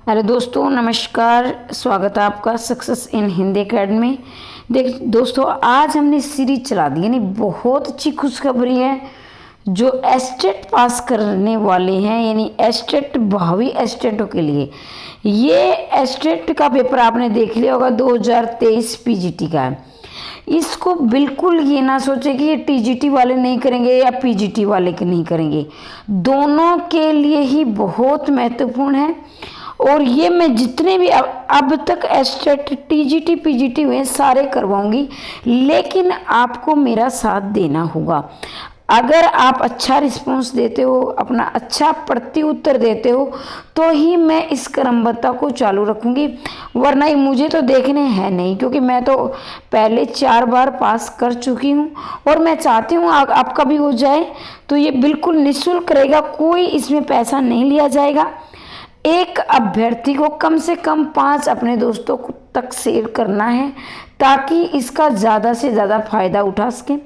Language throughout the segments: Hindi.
हेलो दोस्तों, नमस्कार। स्वागत है आपका सक्सेस इन हिंदी एकेडमी। देख दोस्तों, आज हमने सीरीज चला दी, यानी बहुत अच्छी खुशखबरी है। जो एस्टेट पास करने वाले हैं, यानी एस्टेट भावी एस्टेटों के लिए, ये एस्टेट का पेपर आपने देख लिया होगा, 2023 पीजीटी का है। इसको बिल्कुल ये ना सोचे कि ये टीजीटी वाले नहीं करेंगे या पीजीटी वाले के नहीं करेंगे, दोनों के लिए ही बहुत महत्वपूर्ण है। और ये मैं जितने भी अब तक एस्टेट टीजीटी पीजीटी हुए सारे करवाऊंगी, लेकिन आपको मेरा साथ देना होगा। अगर आप अच्छा रिस्पॉन्स देते हो, अपना अच्छा प्रत्युत्तर देते हो, तो ही मैं इस क्रमबद्धता को चालू रखूंगी, वरना ही मुझे तो देखने हैं नहीं, क्योंकि मैं तो पहले 4 बार पास कर चुकी हूँ और मैं चाहती हूँ आपका भी हो जाए। तो ये बिल्कुल निःशुल्क रहेगा, कोई इसमें पैसा नहीं लिया जाएगा। एक अभ्यर्थी को कम से कम 5 अपने दोस्तों तक शेयर करना है, ताकि इसका ज़्यादा से ज़्यादा फ़ायदा उठा सकें।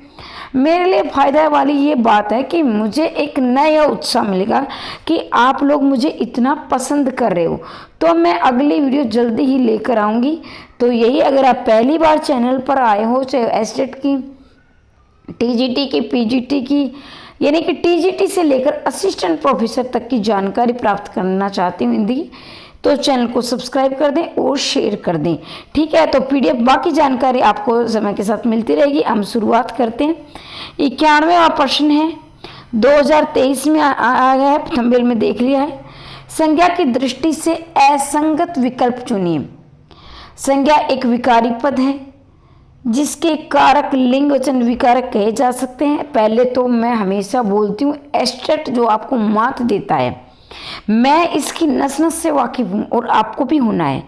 मेरे लिए फ़ायदा वाली ये बात है कि मुझे एक नया उत्साह मिलेगा कि आप लोग मुझे इतना पसंद कर रहे हो, तो मैं अगली वीडियो जल्दी ही लेकर आऊँगी। तो यही, अगर आप पहली बार चैनल पर आए हो, चाहे एस्टेट की, टीजीटी की, पीजीटी की, यानी कि टीजीटी से लेकर असिस्टेंट प्रोफेसर तक की जानकारी प्राप्त करना चाहती हूँ हिंदी, तो चैनल को सब्सक्राइब कर दें और शेयर कर दें। ठीक है, तो पीडीएफ बाकी जानकारी आपको समय के साथ मिलती रहेगी। हम शुरुआत करते हैं। 91वां प्रश्न है, 2023 में आया है, थंबनेल में देख लिया है। संज्ञा की दृष्टि से असंगत विकल्प चुनिए। संज्ञा एक विकारी पद है जिसके कारक लिंग वचन विकारक कहे जा सकते हैं। पहले तो मैं हमेशा बोलती हूँ, एस्टेट जो आपको मात देता है, मैं इसकी नस नस से वाकिफ हूँ और आपको भी होना है।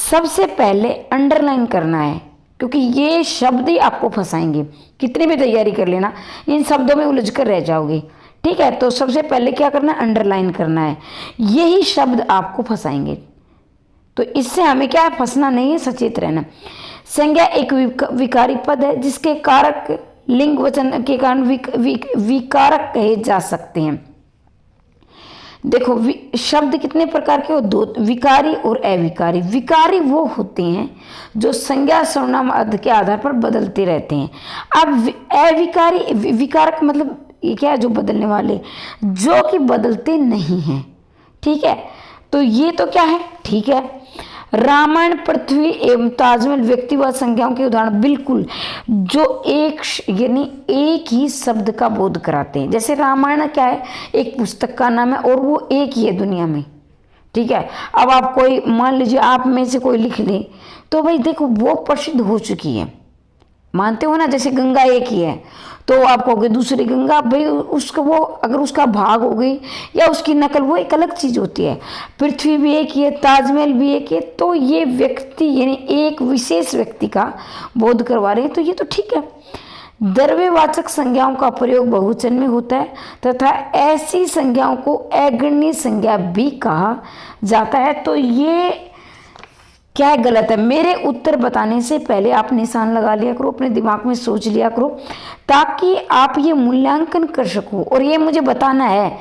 सबसे पहले अंडरलाइन करना है, क्योंकि ये शब्द ही आपको फंसाएंगे। कितनी भी तैयारी कर लेना, इन शब्दों में उलझ कर रह जाओगे। ठीक है, तो सबसे पहले क्या करना है, अंडरलाइन करना है। यही शब्द आपको फंसाएंगे, तो इससे हमें क्या है, फंसना नहीं है, सचेत रहना। संज्ञा एक विकारी पद है जिसके कारक लिंग वचन के कारण विकारक कहे जा सकते हैं। देखो, शब्द कितने प्रकार के हो, 2, विकारी और अविकारी। विकारी वो होते हैं जो संज्ञा सर्वनाम अर्थ के आधार पर बदलते रहते हैं। अब अविकारी, विकारक मतलब ये क्या है, जो बदलने वाले, जो कि बदलते नहीं हैं। ठीक है, तो ये तो क्या है, ठीक है। रामायण, पृथ्वी एवं ताजमहल व्यक्तिवाद संज्ञाओं के उदाहरण, बिल्कुल, जो एक यानी एक ही शब्द का बोध कराते हैं। जैसे रामायण क्या है, एक पुस्तक का नाम है और वो एक ही है दुनिया में। ठीक है, अब आप कोई, मान लीजिए आप में से कोई लिख ले, तो भाई देखो वो प्रसिद्ध हो चुकी है, मानते हो ना। जैसे गंगा एक ही है, तो आप कहोगे दूसरी गंगा, भाई उसका वो, अगर उसका भाग हो गई या उसकी नकल, वो एक अलग चीज़ होती है। पृथ्वी भी एक ही है, ताजमहल भी एक है, तो ये व्यक्ति यानी एक विशेष व्यक्ति का बोध करवा रहे हैं, तो ये तो ठीक है। द्रव्यवाचक संज्ञाओं का प्रयोग बहुवचन में होता है तथा ऐसी संज्ञाओं को अगण्य संज्ञा भी कहा जाता है। तो ये क्या है, गलत है। मेरे उत्तर बताने से पहले आप निशान लगा लिया करो, अपने दिमाग में सोच लिया करो, ताकि आप ये मूल्यांकन कर सको। और ये मुझे बताना है,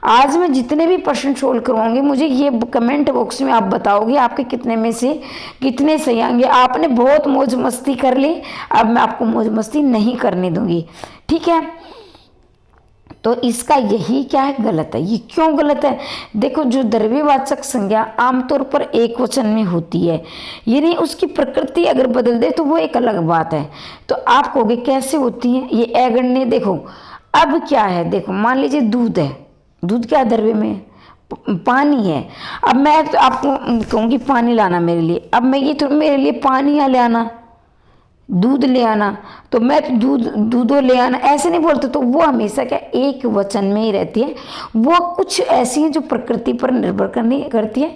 आज मैं जितने भी प्रश्न सोल्व करवाऊंगी, मुझे ये कमेंट बॉक्स में आप बताओगे आपके कितने में से कितने सही आएंगे। आपने बहुत मौज मस्ती कर ली, अब मैं आपको मौज मस्ती नहीं करने दूंगी। ठीक है, तो इसका यही क्या है, गलत है। ये क्यों गलत है, देखो, जो द्रव्यवाचक संज्ञा आमतौर पर एक वचन में होती है, यानी उसकी प्रकृति अगर बदल दे तो वो एक अलग बात है। तो आप कहोगे कैसे होती है ये अगण्य। देखो अब क्या है, देखो मान लीजिए दूध है, दूध क्या द्रव्य में, पानी है। अब मैं तो आपको कहूँगी पानी लाना मेरे लिए, अब मैं ये तो मेरे लिए पानी या ले आना, दूध ले आना, तो मैं तो दूधो ले आना ऐसे नहीं बोलते। तो वो हमेशा क्या एक वचन में ही रहती है, वो कुछ ऐसी है जो प्रकृति पर निर्भर करती है।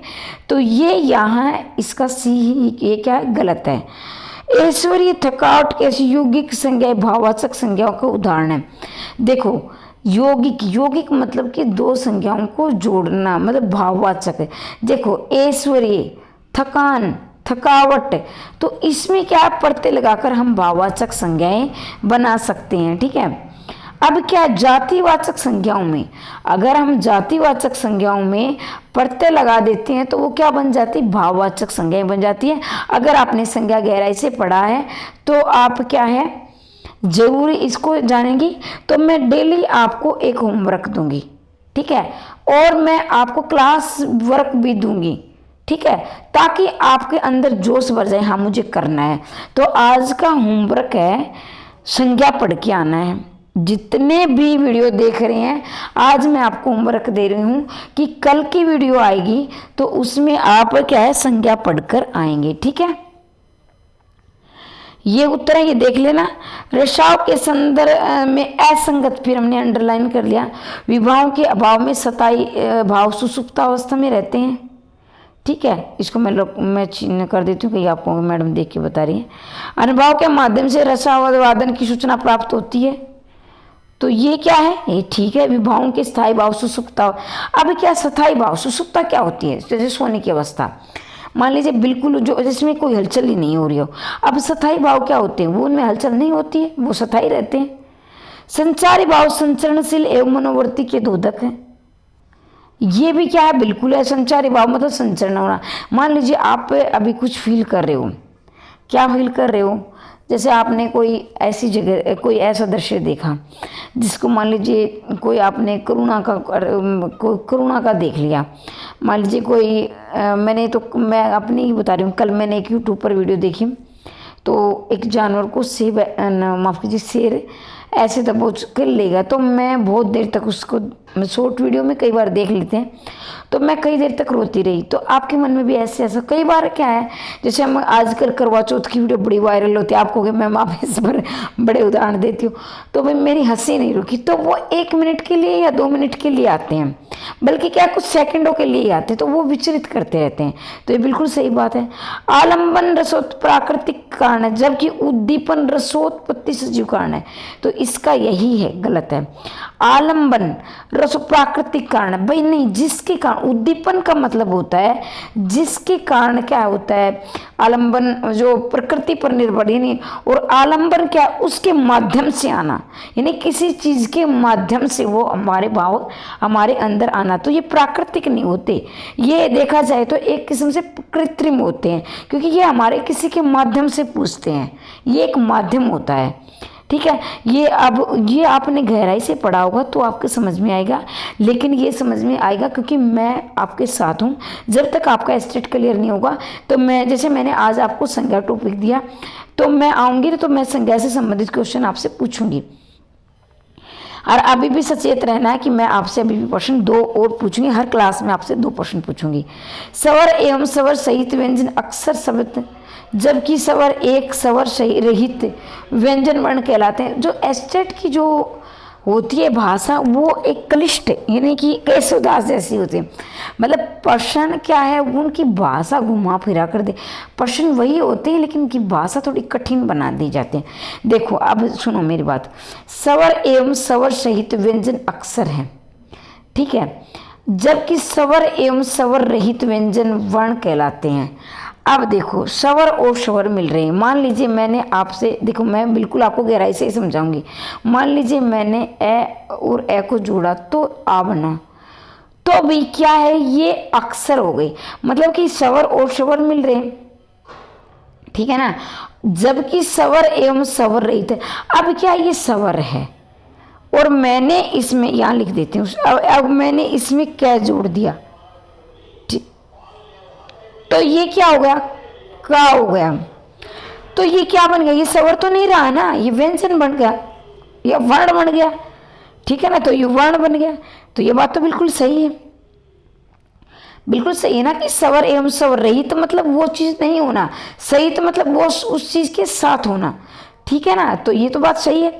तो ये यहाँ इसका सी ही, ये क्या है, गलत है। ऐश्वर्य, थकावट के ऐसी यौगिक संज्ञा भाववाचक संज्ञाओं का उदाहरण है। देखो, यौगिक मतलब कि 2 संज्ञाओं को जोड़ना, मतलब भाववाचक है। देखो, ऐश्वर्य, थकान, थकावट, तो इसमें क्या प्रत्यय लगाकर हम भाववाचक संज्ञाएं बना सकते हैं। ठीक है, अब क्या जातिवाचक संज्ञाओं में, अगर हम जातिवाचक संज्ञाओं में प्रत्यय लगा देते हैं तो वो क्या बन जाती है, भाववाचक संज्ञाएं बन जाती है। अगर आपने संज्ञा गहराई से पढ़ा है तो आप क्या है जरूरी इसको जानेंगी। तो मैं डेली आपको एक होमवर्क दूंगी, ठीक है, और मैं आपको क्लास वर्क भी दूंगी, ठीक है, ताकि आपके अंदर जोश भर जाए, हाँ मुझे करना है। तो आज का होमवर्क है संज्ञा पढ़ के आना है। जितने भी वीडियो देख रहे हैं आज मैं आपको होमवर्क दे रही हूँ कि कल की वीडियो आएगी तो उसमें आप क्या है संज्ञा पढ़कर आएंगे, ठीक है। ये उत्तर है, ये देख लेना। रसाव के संदर्भ में असंगत, फिर हमने अंडरलाइन कर लिया। विभाव के अभाव में सताई भाव सुसुप्तावस्था में रहते हैं, ठीक है, इसको मैं चिन्ह कर देती हूँ कि आपको मैडम देख के बता रही है। अनुभव के माध्यम से रसावादन की सूचना प्राप्त होती है, तो ये क्या है, ये ठीक है। विभावों के स्थायी भाव सुसुप्ता। अब क्या स्थायी भाव सुसुप्ता क्या होती है, जैसे सोने की अवस्था, मान लीजिए बिल्कुल जो जिसमें कोई हलचल ही नहीं हो रही हो। अब स्थायी भाव क्या होते हैं, वो उनमें हलचल नहीं होती है, वो स्थायी रहते हैं। संचारी भाव संचरणशील एवं मनोवर्ती के दोधक है, ये भी क्या है बिल्कुल है। संचारी भाव मतलब संचरण होना। मान लीजिए आप अभी कुछ फील कर रहे हो, क्या फील कर रहे हो, जैसे आपने कोई ऐसी जगह कोई ऐसा दृश्य देखा जिसको मान लीजिए कोई आपने करुणा का देख लिया। मान लीजिए कोई मैं अपनी ही बता रही हूँ, कल मैंने एक यूट्यूब पर वीडियो देखी, तो एक जानवर को माफ़ कीजिए शेर ऐसे दबोच कर लेगा। तो मैं बहुत देर तक उसको शॉर्ट वीडियो में कई बार देख लेते हैं, तो मैं कई देर तक रोती रही। तो आपके मन में भी ऐसा कई बार क्या है, जैसे हम आजकल करवा चौथ की वीडियो बड़ी वायरल होती है, आपको मैं माफी इस पर बड़े उदाहरण देती हूँ, तो भाई मेरी हंसी नहीं रुकी। तो वो 1 मिनट के लिए या 2 मिनट के लिए आते हैं, बल्कि क्या कुछ सेकंडों के लिए आते हैं, तो वो विचलित करते रहते हैं। तो ये बिल्कुल सही बात है। आलंबन रसोत प्राकृतिक कारण है, जबकि उद्दीपन रसोत्पत्ति सजीव कारण है। तो इसका यही है, गलत है। आलंबन रसो प्राकृतिक कारण है, भाई नहीं, जिसके कारण, उद्दीपन का मतलब होता है जिसके कारण क्या होता है, आलंबन जो प्रकृति पर निर्भर, यानी, और आलंबन क्या, उसके माध्यम से आना, यानी किसी चीज के माध्यम से वो हमारे भाव हमारे अंदर आना। तो ये प्राकृतिक नहीं होते, ये देखा जाए तो एक किस्म से कृत्रिम होते हैं, क्योंकि ये हमारे किसी के माध्यम से पूछते हैं, ये एक माध्यम होता है, ठीक है। ये आपने गहराई से पढ़ा होगा तो आपको समझ में आएगा, लेकिन ये समझ में आएगा क्योंकि मैं आपके साथ हूँ। जब तक आपका स्टेट क्लियर नहीं होगा तो मैं, जैसे मैंने आज आपको संज्ञा टॉपिक दिया, तो मैं आऊँगी तो मैं संज्ञा से संबंधित क्वेश्चन आपसे पूछूंगी। और अभी भी सचेत रहना है कि मैं आपसे अभी भी प्रश्न 2 और पूछूंगी, हर क्लास में आपसे 2 प्रश्न पूछूंगी। स्वर एवं स्वर सहित व्यंजन अक्सर शब्द, जबकि स्वर एक स्वर रहित व्यंजन वर्ण कहलाते हैं। जो एस्टेट की जो होती है भाषा, वो एक क्लिष्ट, यानी कि केशवदास जैसी होती है। मतलब प्रश्न क्या है, उनकी भाषा घुमा फिरा कर दे, प्रश्न वही होते हैं लेकिन उनकी भाषा थोड़ी कठिन बना दी जाती है। देखो अब सुनो मेरी बात, स्वर एवं स्वर सहित व्यंजन अक्सर है, ठीक है, जबकि स्वर एवं स्वर रहित व्यंजन वर्ण कहलाते हैं। अब देखो स्वर और स्वर मिल रहे हैं। मान लीजिए मैंने आपसे, देखो मैं बिल्कुल आपको गहराई से ही समझाऊंगी। मान लीजिए मैंने ए और ए को जोड़ा तो आ बना, तो भी क्या है, ये अक्सर हो गई, मतलब कि स्वर और स्वर मिल रहे हैं, ठीक है ना, जबकि स्वर एवं स्वर रहित है। अब क्या ये स्वर है और मैंने इसमें यहां लिख देती हूँ, अब मैंने इसमें क्या जोड़ दिया, तो ये क्या हो गया, का हो गया। तो ये क्या बन गया, ये स्वर तो नहीं रहा ना, ये व्यंजन बन गया, ये वर्ण बन गया, ठीक है ना, तो ये वर्ण बन गया। तो ये बात तो बिल्कुल सही है, बिल्कुल सही है ना, कि स्वर एवं स्वर रहित मतलब वो चीज नहीं होना, सहित मतलब वो उस चीज के साथ होना, ठीक है ना। तो ये तो बात सही है।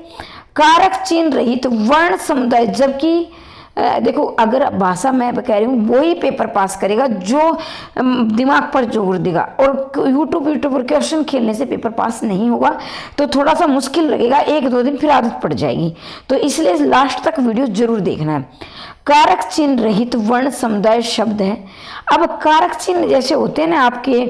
कारक चिन्ह रहित वर्ण समुदाय, जबकि देखो अगर भाषा मैं कह रही हूँ वही पेपर पास करेगा जो दिमाग पर जोर देगा, और यूट्यूब पर क्वेश्चन खेलने से पेपर पास नहीं होगा, तो थोड़ा सा मुश्किल लगेगा, 1-2 दिन फिर आदत पड़ जाएगी। तो इसलिए लास्ट तक वीडियो जरूर देखना है। कारक चिन्ह रहित वर्ण समुदाय शब्द है। अब कारक चिन्ह जैसे होते हैं ना आपके,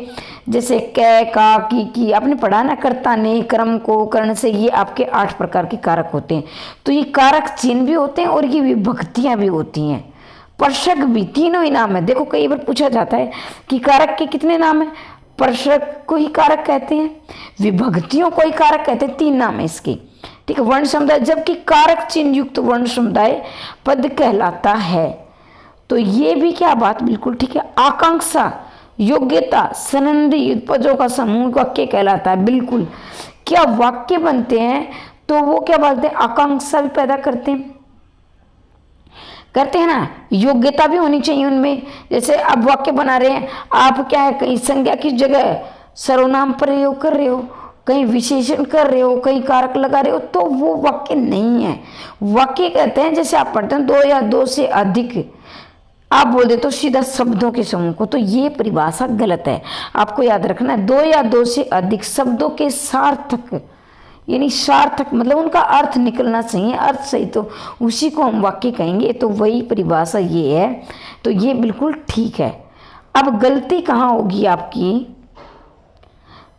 जैसे कै का की आपने पढ़ा ना, कर्ता ने, कर्म को, कर्ण से, ये आपके 8 प्रकार के कारक होते हैं। तो ये कारक चिन्ह भी होते हैं और ये विभक्तियां भी होती हैं, स्पर्शक भी, तीनों ही नाम है। देखो कई बार पूछा जाता है कि कारक के कितने नाम है, स्पर्शक को ही कारक कहते हैं, विभक्तियों को ही कारक कहते हैं, 3 नाम है इसके, ठीक है। वर्ण समुदाय, जबकि कारक चिन्ह युक्त वर्ण समुदाय पद कहलाता है। तो ये भी क्या बात बिल्कुल ठीक है। आकांक्षा, योग्यता, संबंधी पदों का समूह वाक्य कहलाता है। बिल्कुल, क्या वाक्य बनते हैं तो वो क्या बोलते हैं, आकांक्षा भी पैदा करते हैं ना, योग्यता भी होनी चाहिए उनमें। जैसे अब वाक्य बना रहे हैं, आप क्या है, कहीं संज्ञा की जगह सर्वनाम प्रयोग कर रहे हो, कहीं विशेषण कर रहे हो, कहीं कारक लगा रहे हो, तो वो वाक्य नहीं है। वाक्य कहते हैं, जैसे आप पढ़ते हैं 2 या 2 से अधिक, आप बोल दे तो सीधा शब्दों के समूह को, तो ये परिभाषा गलत है। आपको याद रखना है 2 या 2 से अधिक शब्दों के सार्थक, यानी सार्थक मतलब उनका अर्थ निकलना चाहिए, अर्थ सही तो उसी को हम वाक्य कहेंगे। तो वही परिभाषा ये है, तो ये बिल्कुल ठीक है। अब गलती कहाँ होगी आपकी,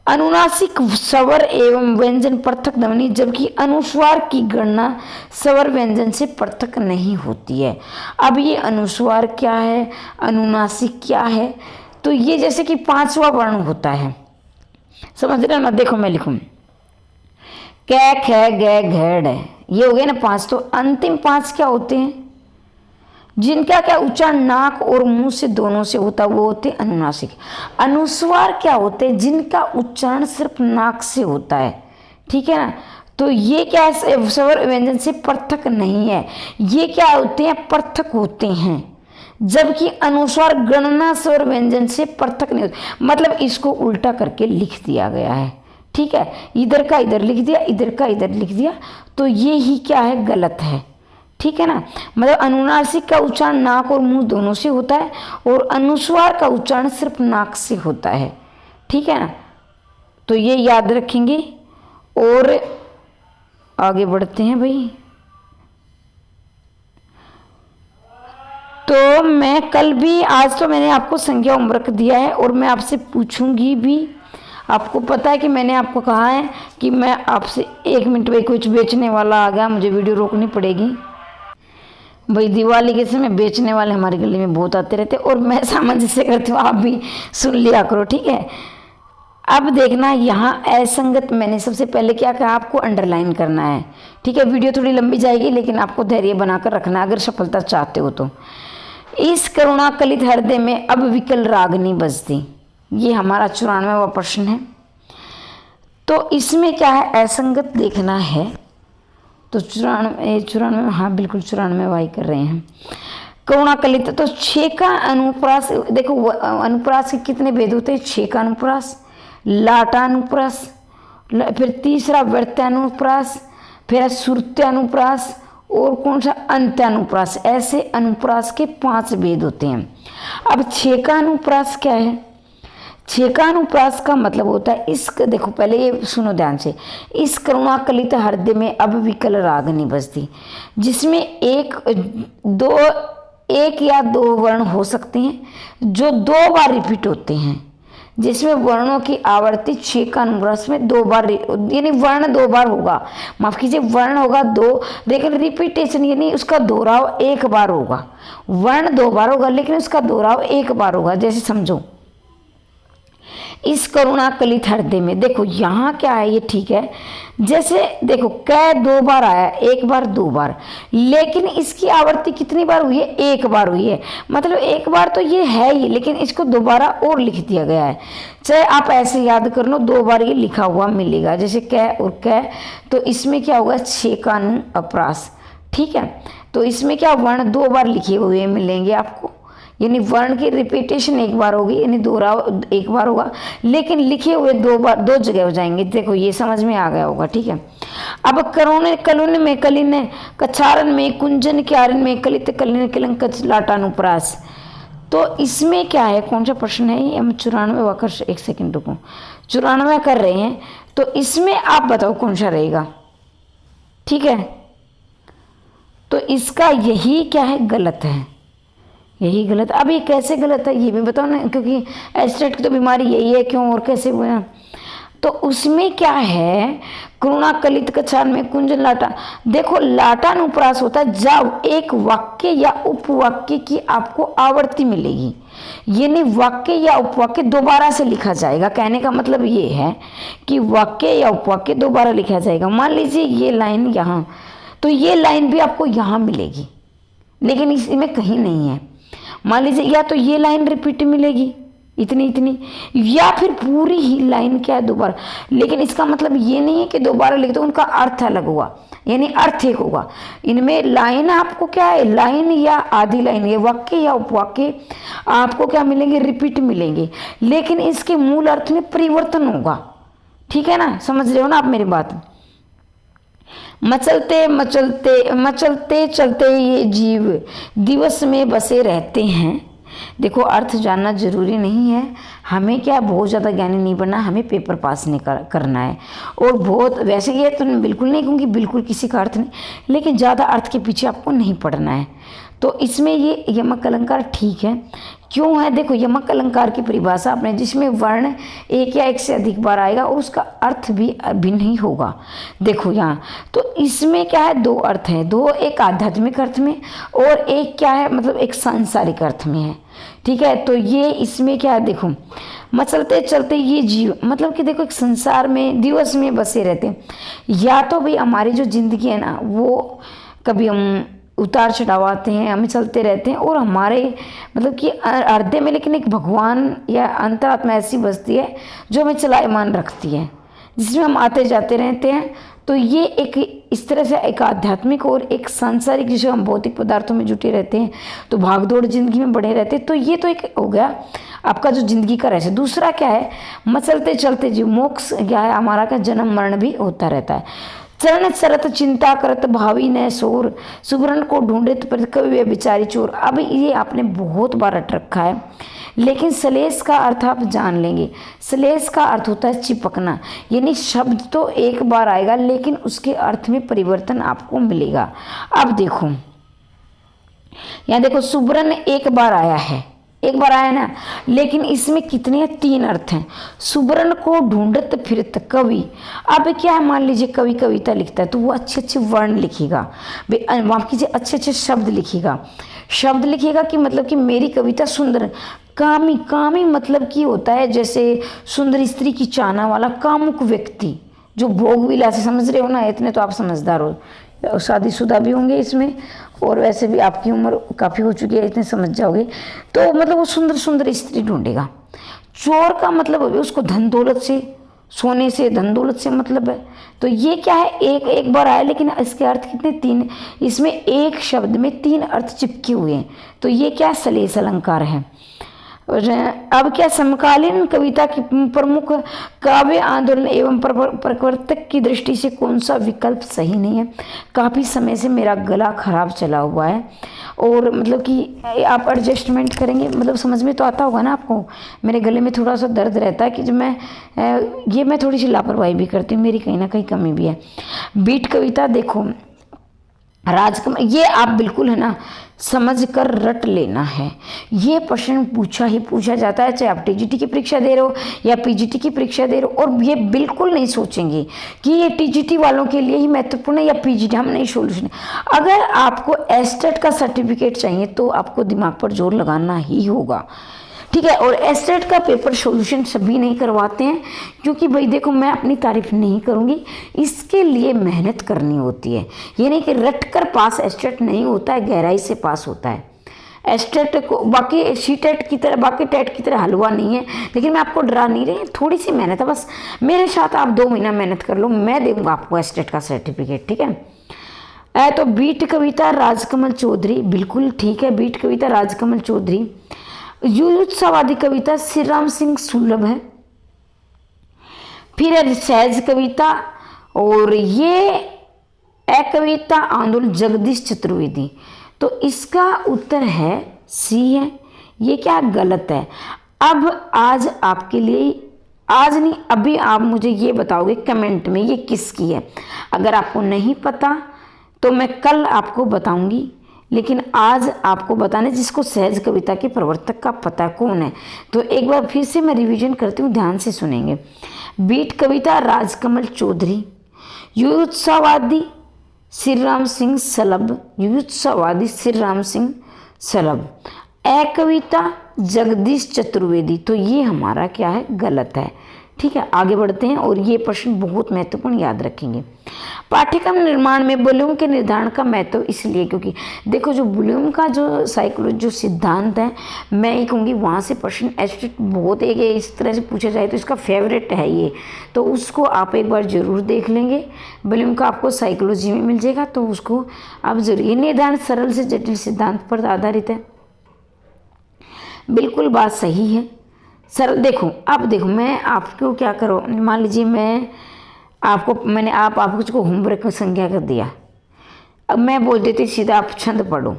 अनुनासिक स्वर एवं व्यंजन पृथक ध्वनि, जबकि अनुस्वार की गणना स्वर व्यंजन से पृथक नहीं होती है। अब ये अनुस्वार क्या है, अनुनासिक क्या है, तो ये जैसे कि 5वां वर्ण होता है, समझ रहे हो ना। देखो मैं लिखूं कै ख ग घ ढ, ये हो गए ना 5। तो अंतिम 5 क्या होते हैं, जिनका क्या उच्चारण नाक और मुंह से दोनों से होता है, वो होते हैं अनुनासिक। अनुस्वार क्या होते हैं, जिनका उच्चारण सिर्फ नाक से होता है, ठीक है ना। तो ये क्या है, स्वर व्यंजन से पृथक नहीं है, ये क्या होते हैं, पृथक होते हैं। जबकि अनुस्वार गणना स्वर व्यंजन से पृथक नहीं होती, मतलब इसको उल्टा करके लिख दिया गया है, ठीक है। इधर का इधर लिख दिया, इधर का इधर लिख दिया, तो ये ही क्या है, गलत है, ठीक है ना। मतलब अनुनासिक का उच्चारण नाक और मुंह दोनों से होता है, और अनुस्वार का उच्चारण सिर्फ नाक से होता है, ठीक है ना। तो ये याद रखेंगे और आगे बढ़ते हैं भाई। तो मैं कल भी, आज तो मैंने आपको संज्ञा होमवर्क दिया है और मैं आपसे पूछूंगी भी। आपको पता है कि मैंने आपको कहा है कि मैं आपसे 1 मिनट भाई, कुछ बेचने वाला आ गया, मुझे वीडियो रोकनी पड़ेगी भाई। दिवाली के समय बेचने वाले हमारी गली में बहुत आते रहते, और मैं सामंजस्य करती हूँ, आप भी सुन लिया करो, ठीक है। अब देखना यहाँ असंगत, मैंने सबसे पहले क्या कहा, आपको अंडरलाइन करना है, ठीक है। वीडियो थोड़ी लंबी जाएगी, लेकिन आपको धैर्य बनाकर रखना अगर सफलता चाहते हो तो। इस करुणा कलित हृदय में अब विकल रागनी बजती, ये हमारा 94वां प्रश्न है। तो इसमें क्या है, असंगत देखना है। तो 94, हाँ बिल्कुल 94 कर रहे हैं। करुणा कलित, तो 6 का अनुप्रास, देखो अनुप्रास के कितने भेद होते हैं, 6 का अनुप्रास, लाटानुप्रास, फिर तीसरा वृत्तानुप्रास, फिर श्रुत्यानुप्रास, और कौन सा, अंत्यानुप्रास। ऐसे अनुप्रास के 5 भेद होते हैं। अब 6 का अनुप्रास क्या है, 6 का अनुप्रास का मतलब होता है, इस देखो पहले ये सुनो ध्यान से, इस करुणा कलित हृदय में अब विकल रागनी बजती, जिसमें एक या दो वर्ण हो सकते हैं जो 2 बार रिपीट होते हैं, जिसमें वर्णों की आवृत्ति 6 का अनुप्रास में 2 बार, यानी वर्ण 2 बार होगा, माफ कीजिए वर्ण होगा 2, लेकिन रिपीटेशन यानी उसका दोहराव 1 बार होगा। वर्ण 2 बार होगा लेकिन उसका दोहराव 1 बार होगा। जैसे समझो, इस करुणा कलित हृदय में, देखो यहाँ क्या है, ये ठीक है। जैसे देखो कै 2 बार आया, 1 बार 2 बार, लेकिन इसकी आवृत्ति कितनी बार हुई है, 1 बार हुई है। मतलब 1 बार तो ये है ही, लेकिन इसको दोबारा और लिख दिया गया है। चाहे आप ऐसे याद कर लो, 2 बार ये लिखा हुआ मिलेगा, जैसे कै और कै। तो इसमें क्या होगा, 6 का अनुप्रास, ठीक है। तो इसमें क्या, वर्ण 2 बार लिखे हुए मिलेंगे आपको, यानी वर्ण की रिपीटेशन 1 बार होगी, यानी दोहराव 1 बार होगा, लेकिन लिखे हुए 2 बार 2 जगह हो जाएंगे। देखो ये समझ में आ गया होगा, ठीक है। अब करुण कलुन में कलिन, कछारन में, कुंजन क्यारन में, कलित कलिन किलंक लाटानुप्रास। तो इसमें क्या है, कौन सा प्रश्न है, हम 94 कर, 1 सेकंड रुको, 94 कर रहे हैं। तो इसमें आप बताओ कौन सा रहेगा, ठीक है। तो इसका यही क्या है, गलत है, यही गलत। अब ये कैसे गलत है ये भी बताओ ना, क्योंकि एस्टेट की तो बीमारी यही है, क्यों और कैसे हुए ना। तो उसमें क्या है, करुणा कलित कछान में कुंजन लाटा। देखो लाटान उपरास होता है जब एक वाक्य या उपवाक्य की आपको आवृत्ति मिलेगी, यानी वाक्य या उपवाक्य दोबारा से लिखा जाएगा। कहने का मतलब ये है कि वाक्य या उपवाक्य दोबारा लिखा जाएगा। मान लीजिए ये लाइन यहाँ, तो ये लाइन भी आपको यहाँ मिलेगी, लेकिन इसमें कहीं नहीं है। मान लीजिए या तो ये लाइन रिपीट मिलेगी इतनी इतनी, या फिर पूरी ही लाइन क्या है दोबारा। लेकिन इसका मतलब ये नहीं है कि दोबारा लिख दो, उनका अर्थ अलग हुआ, यानी अर्थ एक होगा। इनमें लाइन आपको क्या है, लाइन या आधी लाइन, ये वाक्य या उपवाक्य आपको क्या मिलेंगे, रिपीट मिलेंगे, लेकिन इसके मूल अर्थ में परिवर्तन होगा। ठीक है ना, समझ रहे हो ना आप मेरी बात। मचलते मचलते मचलते चलते ये जीव दिवस में बसे रहते हैं। देखो अर्थ जानना जरूरी नहीं है, हमें क्या बहुत ज़्यादा ज्ञानी नहीं बनना, हमें पेपर पास नहीं करना है। और बहुत वैसे ये तो बिल्कुल नहीं कहूँगी बिल्कुल किसी का अर्थ नहीं, लेकिन ज़्यादा अर्थ के पीछे आपको नहीं पढ़ना है। तो इसमें ये यमक अलंकार ठीक है, क्यों है, देखो यमक अलंकार की परिभाषा आपने, जिसमें वर्ण एक या एक से अधिक बार आएगा और उसका अर्थ भी भिन्न ही होगा। देखो यहाँ तो इसमें क्या है, दो अर्थ हैं, दो, एक आध्यात्मिक अर्थ में और एक क्या है, मतलब एक सांसारिक अर्थ में है। ठीक है, तो ये इसमें क्या है, देखो मचलते चलते ये जीव, मतलब कि देखो एक संसार में दिवस में बसे रहते हैं। या तो भाई हमारी जो जिंदगी है ना, वो कभी हम उतार चढ़ाव आते हैं, हमें चलते रहते हैं, और हमारे मतलब कि हृदय में लेकिन एक भगवान या अंतरात्मा ऐसी बसती है जो हमें चलायमान रखती है, जिसमें हम आते जाते रहते हैं। तो ये एक इस तरह से एक आध्यात्मिक और एक सांसारिक, जिसे हम भौतिक पदार्थों में जुटे रहते हैं तो भागदौड़ जिंदगी में बढ़े रहते हैं। तो ये तो एक हो गया आपका जो जिंदगी का रहस्य। दूसरा क्या है, मचलते चलते जीव, मोक्ष क्या है हमारा, का जन्म मरण भी होता रहता है। चरण चरत चिंता करत भावी न सोर, सुवर्ण को ढूंढित पर कवि बिचारी चोर। अब ये आपने बहुत बार रट रखा है, लेकिन सलेस का अर्थ आप जान लेंगे। सलेस का अर्थ होता है चिपकना, यानी शब्द तो एक बार आएगा लेकिन उसके अर्थ में परिवर्तन आपको मिलेगा। अब देखो यहाँ देखो, सुवर्ण एक बार आया है, एक बार आया ना, लेकिन इसमें कितने, तीन अर्थ हैं। सुवर्ण को ढूंढत फिरत कवि, अब क्या है, मान लीजिए कवि कविता लिखता है तो वो अच्छे अच्छे वर्ण लिखेगा, माफ कीजिए अच्छे अच्छे शब्द लिखेगा। शब्द लिखेगा कि मतलब कि मेरी कविता सुंदर, कामी, कामी मतलब कि होता है जैसे सुंदर स्त्री की चाहना वाला कामुक व्यक्ति जो भोग विलासी, समझ रहे हो ना, इतने तो आप समझदार हो, शादीशुदा भी होंगे इसमें, और वैसे भी आपकी उम्र काफ़ी हो चुकी है, इतने समझ जाओगे। तो मतलब वो सुंदर सुंदर स्त्री ढूंढेगा। चोर का मतलब उसको धन दौलत से, सोने से, धन दौलत से मतलब है। तो ये क्या है, एक बार आया लेकिन इसके अर्थ कितने, तीन। इसमें एक शब्द में तीन अर्थ चिपके हुए हैं, तो ये क्या सलेस अलंकार है। और अब क्या, समकालीन कविता की प्रमुख काव्य आंदोलन एवं प्रवर्तक की दृष्टि से कौन सा विकल्प सही नहीं है। काफ़ी समय से मेरा गला खराब चला हुआ है, और मतलब कि आप एडजस्टमेंट करेंगे, मतलब समझ में तो आता होगा ना आपको, मेरे गले में थोड़ा सा दर्द रहता है कि जब मैं थोड़ी सी लापरवाही भी करती हूँ, मेरी कहीं ना कहीं कमी भी है। बीट कविता देखो, राजकमल, ये आप बिल्कुल है ना समझ कर रट लेना है। ये प्रश्न पूछा ही पूछा जाता है, चाहे आप टीजीटी की परीक्षा दे रहे हो या पीजीटी की परीक्षा दे रहे हो, और ये बिल्कुल नहीं सोचेंगे कि ये टीजीटी वालों के लिए ही महत्वपूर्ण है या पीजीटी, हम नहीं सोल्यूशन। अगर आपको एस्टेट का सर्टिफिकेट चाहिए तो आपको दिमाग पर जोर लगाना ही होगा, ठीक है। और एस्टेट का पेपर सॉल्यूशन सभी नहीं करवाते हैं, क्योंकि भाई देखो मैं अपनी तारीफ नहीं करूँगी, इसके लिए मेहनत करनी होती है। ये नहीं कि रट कर पास एस्टेट नहीं होता है, गहराई से पास होता है एस्टेट को। बाकी शीटेट की तरह, बाकी टेट की तरह हलवा नहीं है, लेकिन मैं आपको डरा नहीं रही, थोड़ी सी मेहनत है बस। मेरे साथ आप 2 महीना मेहनत कर लो, मैं दूंगा आपको एस्टेट का सर्टिफिकेट, ठीक है। तो बीट कविता राजकमल चौधरी, बिल्कुल ठीक है, बीट कविता राजकमल चौधरी। युत्सवादी कविता श्री राम सिंह सुलभ है। फिर है सहज कविता, और ये कविता आंदोलन जगदीश चतुर्वेदी। तो इसका उत्तर है सी है, ये क्या गलत है। अब आज आपके लिए, आज नहीं अभी आप मुझे ये बताओगे कमेंट में ये किसकी है। अगर आपको नहीं पता तो मैं कल आपको बताऊंगी, लेकिन आज आपको बताने जिसको सहज कविता के प्रवर्तक का पता कौन है। तो एक बार फिर से मैं रिवीजन करती हूँ, ध्यान से सुनेंगे। बीट कविता राजकमल चौधरी, युत्सावादी श्री राम सिंह सलभ, युत्सावादी श्री राम सिंह सलभ। ए कविता जगदीश चतुर्वेदी। तो ये हमारा क्या है, गलत है। ठीक है, आगे बढ़ते हैं और ये प्रश्न बहुत महत्वपूर्ण, याद रखेंगे। पाठ्यक्रम निर्माण में वॉल्यूम के निर्धारण का महत्व इसलिए क्योंकि देखो जो वॉल्यूम का जो साइकोलॉजी जो सिद्धांत है, मैं ये कहूँगी वहाँ से प्रश्न एस्टेट बहुत एक इस तरह से पूछा जाए तो इसका फेवरेट है ये, तो उसको आप एक बार जरूर देख लेंगे। वॉल्यूम का आपको साइकोलॉजी में मिल जाएगा, तो उसको आप जरूर। ये निर्धारण सरल से जटिल सिद्धांत पर आधारित है। बिल्कुल बात सही है सर। देखो अब देखो मैं आपको क्या करो, मान लीजिए मैंने आपको होमवर्क में संज्ञा कर दिया, अब मैं बोल देती सीधा आप छंद पढ़ो,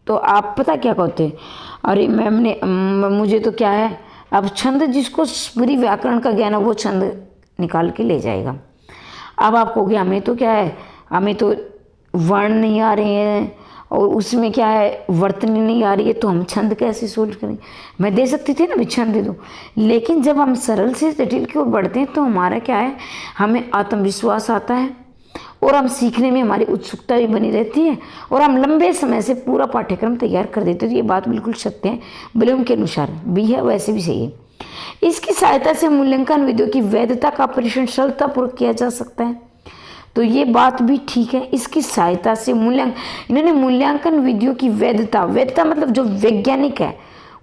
तो आप पता क्या कहते, अरे मैम ने मुझे तो क्या है, अब छंद जिसको पूरी व्याकरण का ज्ञान है वो छंद निकाल के ले जाएगा। अब आप कहोगे हमें तो क्या है, हमें तो वर्ण नहीं आ रहे हैं और उसमें क्या है वर्तनी नहीं आ रही है, तो हम छंद कैसे सोल्व करें। मैं दे सकती थी ना भी छंद दे दो, लेकिन जब हम सरल से जटिल की ओर बढ़ते हैं तो हमारा क्या है, हमें आत्मविश्वास आता है और हम सीखने में हमारी उत्सुकता भी बनी रहती है और हम लंबे समय से पूरा पाठ्यक्रम तैयार कर देते हैं। तो ये बात बिल्कुल सत्य है, वॉल्यूम के अनुसार भी है, वैसे भी सही है। इसकी सहायता से मूल्यांकन विधियों की वैधता का परीक्षण सरलतापूर्वक किया जा सकता है, तो ये बात भी ठीक है। इसकी सहायता से इन्होंने मूल्यांकन विधियों की वैधता मतलब जो वैज्ञानिक है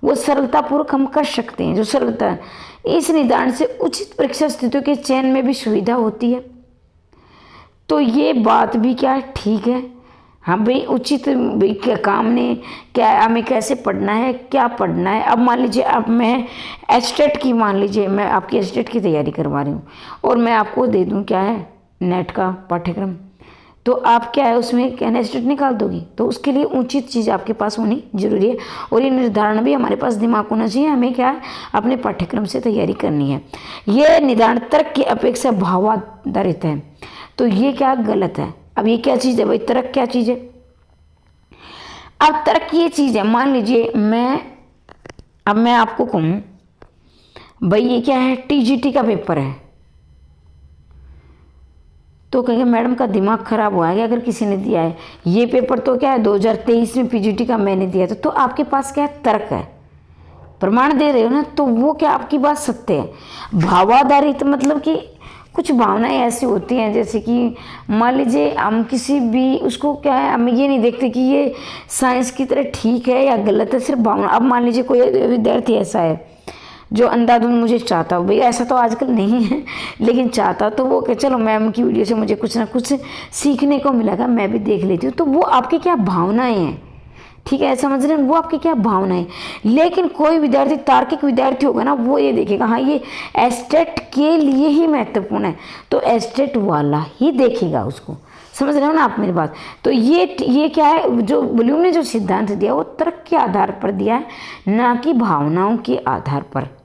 वो सरलतापूर्वक हम कर सकते हैं। जो सरलता इस निदान से उचित परीक्षा स्थितियों के चयन में भी सुविधा होती है, तो ये बात भी क्या ठीक है। हाँ भाई उचित क्या काम ने क्या हमें कैसे पढ़ना है, क्या पढ़ना है। अब मान लीजिए अब मैं एस्टेट की, मान लीजिए मैं आपकी एस्टेट की तैयारी करवा रही हूँ और मैं आपको दे दूँ क्या है नेट का पाठ्यक्रम, तो आप क्या है उसमें क्या एस्टेट निकाल दोगी, तो उसके लिए उचित चीज़ आपके पास होनी जरूरी है और ये निर्धारण भी हमारे पास दिमाग होना चाहिए, हमें क्या है अपने पाठ्यक्रम से तैयारी करनी है। ये निर्धारण तर्क की अपेक्षा भावाधारित है, तो ये क्या गलत है। अब ये क्या चीज़ है भाई, तर्क क्या चीज़ है। अब तर्क ये चीज़ है, मान लीजिए मैं आपको कहूँ भाई ये क्या है, टीजीटी का पेपर है, तो कहेंगे मैडम का दिमाग खराब हुआ है अगर किसी ने दिया है ये पेपर, तो क्या है 2023 में पीजीटी का मैंने दिया था। तो आपके पास क्या है, तर्क है, प्रमाण दे रहे हो ना, तो वो क्या आपकी बात सत्य है। भावाधारित मतलब कि कुछ भावनाएं ऐसी होती हैं, जैसे कि मान लीजिए हम किसी भी उसको क्या है, हम ये नहीं देखते कि ये साइंस की तरह ठीक है या गलत है, सिर्फ भावना। अब मान लीजिए कोई विद्यार्थी ऐसा है जो अंधाधुंध मुझे चाहता हो, भाई ऐसा तो आजकल नहीं है, लेकिन चाहता तो वो कि चलो मैम की वीडियो से मुझे कुछ ना कुछ सीखने को मिलेगा, मैं भी देख लेती हूँ, तो वो आपकी क्या भावनाएं हैं, ठीक है समझ रहे हैं, वो आपकी क्या भावनाएं। लेकिन कोई विद्यार्थी तार्किक विद्यार्थी होगा ना, वो ये देखेगा हाँ ये एस्टेट के लिए ही महत्वपूर्ण है, तो एस्टेट वाला ही देखेगा उसको, समझ रहे हो ना आप मेरी बात। तो ये क्या है, जो वॉल्यूम ने जो सिद्धांत दिया वो तर्क के आधार पर दिया है, ना कि भावनाओं के आधार पर।